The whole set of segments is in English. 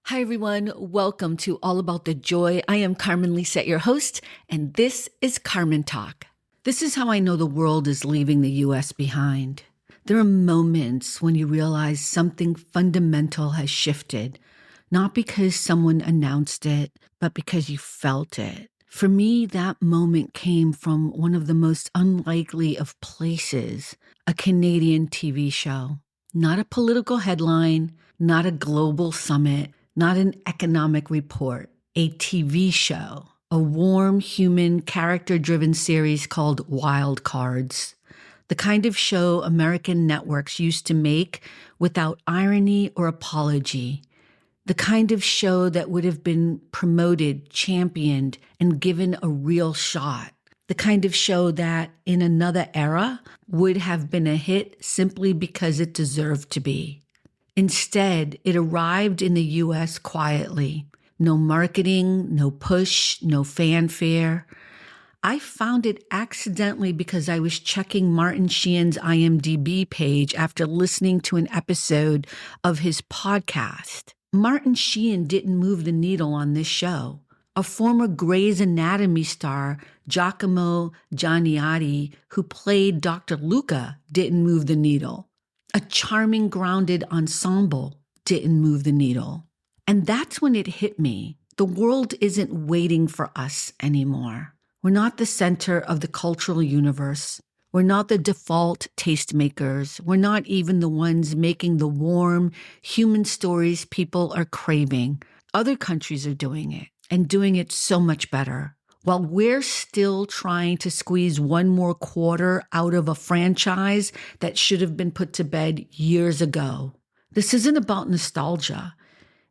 Hi, everyone. Welcome to All About the Joy. I am Carmen Lisette, your host, and this is Carmen Talk. This is how I know the world is leaving the U.S. behind. There are moments when you realize something fundamental has shifted, not because someone announced it, but because you felt it. For me, that moment came from one of the most unlikely of places, a Canadian TV show. Not a political headline, not a global summit, not an economic report, a TV show, a warm, human, character-driven series called Wild Cards. The kind of show American networks used to make without irony or apology. The kind of show that would have been promoted, championed, and given a real shot. The kind of show that, in another era, would have been a hit simply because it deserved to be. Instead, it arrived in the U.S. quietly. No marketing, no push, no fanfare. I found it accidentally because I was checking Martin Sheehan's IMDb page after listening to an episode of his podcast. Martin Sheehan didn't move the needle on this show. A former Grey's Anatomy star, Giacomo Gianniati, who played Dr. Luca, didn't move the needle. A charming, grounded ensemble didn't move the needle. And that's when it hit me. The world isn't waiting for us anymore. We're not the center of the cultural universe. We're not the default tastemakers. We're not even the ones making the warm, human stories people are craving. Other countries are doing it, and doing it so much better. While we're still trying to squeeze one more quarter out of a franchise that should have been put to bed years ago. This isn't about nostalgia.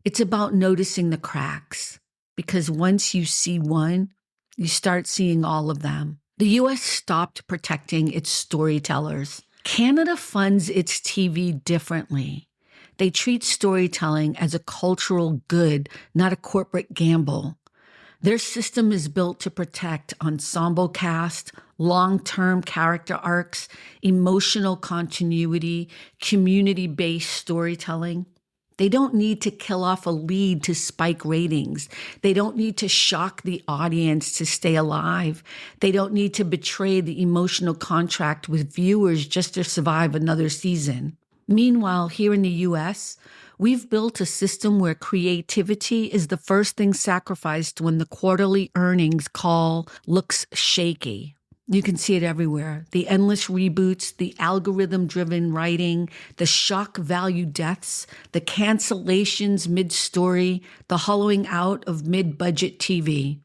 It's about noticing the cracks. Because once you see one, you start seeing all of them. The U.S. stopped protecting its storytellers. Canada funds its TV differently. They treat storytelling as a cultural good, not a corporate gamble. Their system is built to protect ensemble cast, long-term character arcs, emotional continuity, community-based storytelling. They don't need to kill off a lead to spike ratings. They don't need to shock the audience to stay alive. They don't need to betray the emotional contract with viewers just to survive another season. Meanwhile, here in the U.S., we've built a system where creativity is the first thing sacrificed when the quarterly earnings call looks shaky. You can see it everywhere. The endless reboots, the algorithm-driven writing, the shock value deaths, the cancellations mid-story, the hollowing out of mid-budget TV.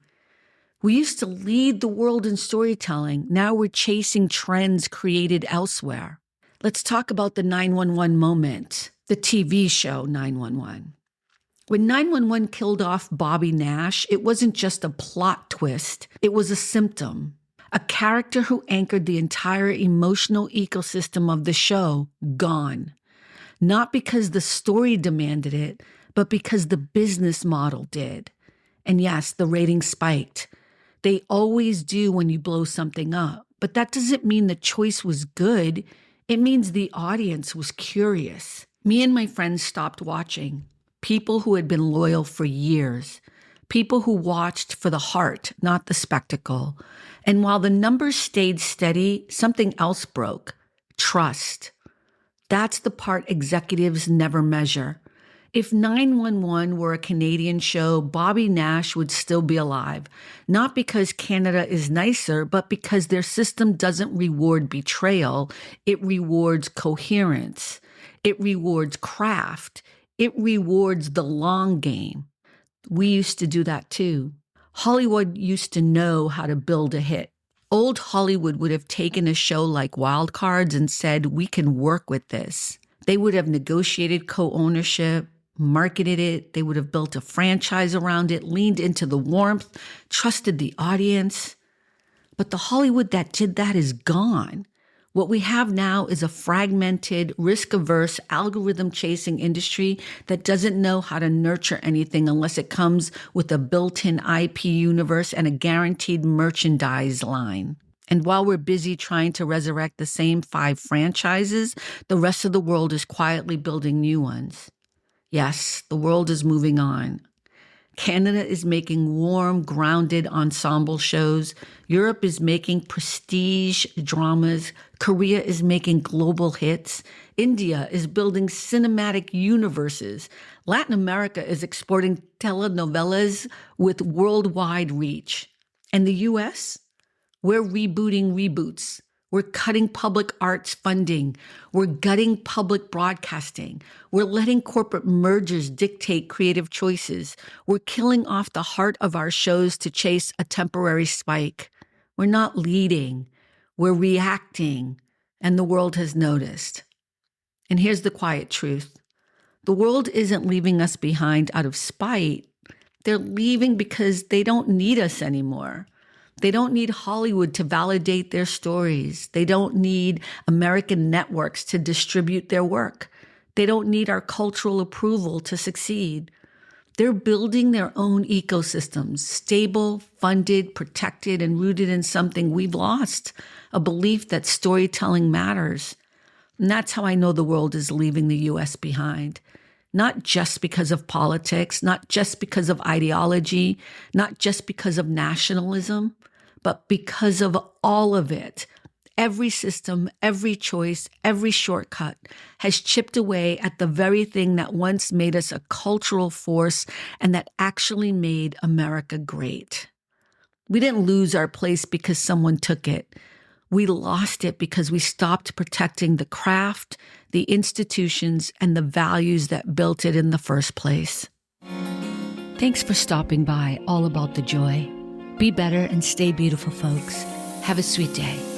We used to lead the world in storytelling. Now we're chasing trends created elsewhere. Let's talk about the 911 moment, the TV show 911. When 911 killed off Bobby Nash, it wasn't just a plot twist. It was a symptom. A character who anchored the entire emotional ecosystem of the show, gone. Not because the story demanded it, but because the business model did. And yes, the ratings spiked. They always do when you blow something up. But that doesn't mean the choice was good. It means the audience was curious. Me and my friends stopped watching. People who had been loyal for years. People who watched for the heart, not the spectacle. And while the numbers stayed steady, something else broke. Trust. That's the part executives never measure. If 911 were a Canadian show, Bobby Nash would still be alive. Not because Canada is nicer, but because their system doesn't reward betrayal. It rewards coherence. It rewards craft. It rewards the long game. We used to do that too. Hollywood used to know how to build a hit. Old Hollywood would have taken a show like Wild Cards and said, we can work with this. They would have negotiated co-ownership, marketed it. They would have built a franchise around it, leaned into the warmth, trusted the audience. But the Hollywood that did that is gone. What we have now is a fragmented, risk-averse, algorithm-chasing industry that doesn't know how to nurture anything unless it comes with a built-in IP universe and a guaranteed merchandise line. And while we're busy trying to resurrect the same 5 franchises, the rest of the world is quietly building new ones. Yes, the world is moving on. Canada is making warm, grounded ensemble shows. Europe is making prestige dramas. Korea is making global hits. India is building cinematic universes. Latin America is exporting telenovelas with worldwide reach. And the US? We're rebooting reboots. We're cutting public arts funding. We're gutting public broadcasting. We're letting corporate mergers dictate creative choices. We're killing off the heart of our shows to chase a temporary spike. We're not leading. We're reacting. And the world has noticed. And here's the quiet truth. The world isn't leaving us behind out of spite. They're leaving because they don't need us anymore. They don't need Hollywood to validate their stories. They don't need American networks to distribute their work. They don't need our cultural approval to succeed. They're building their own ecosystems, stable, funded, protected, and rooted in something we've lost, a belief that storytelling matters. And that's how I know the world is leaving the U.S. behind. Not just because of politics, not just because of ideology, not just because of nationalism, but because of all of it. Every system, every choice, every shortcut has chipped away at the very thing that once made us a cultural force and that actually made America great. We didn't lose our place because someone took it. We lost it because we stopped protecting the craft, the institutions, and the values that built it in the first place. Thanks for stopping by All About the Joy. Be better and stay beautiful, folks. Have a sweet day.